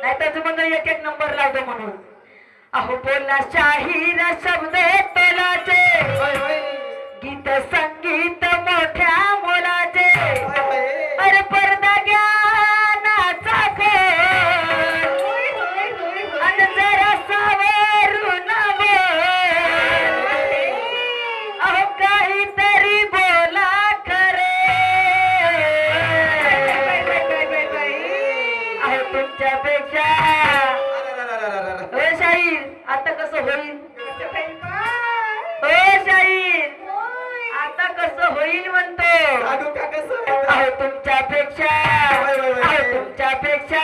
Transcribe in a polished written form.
नाही तर मग एक एक नंबर लावतो म्हणून. अहो बोला शाहीर शब्द तोलाचे, गीत संगीत मोठ्या मोलाचे, अरे पडदा ज्ञानाचा खोल आणि जरा सावरून बोल. अहो काहीतरी बोला खरे. अहो तुमच्यापेक्षा हो शाहीर आता कसं होईल? हो शाहीर आता कसं होईल म्हणतो. अहो तुमच्यापेक्षा, अहो तुमच्यापेक्षा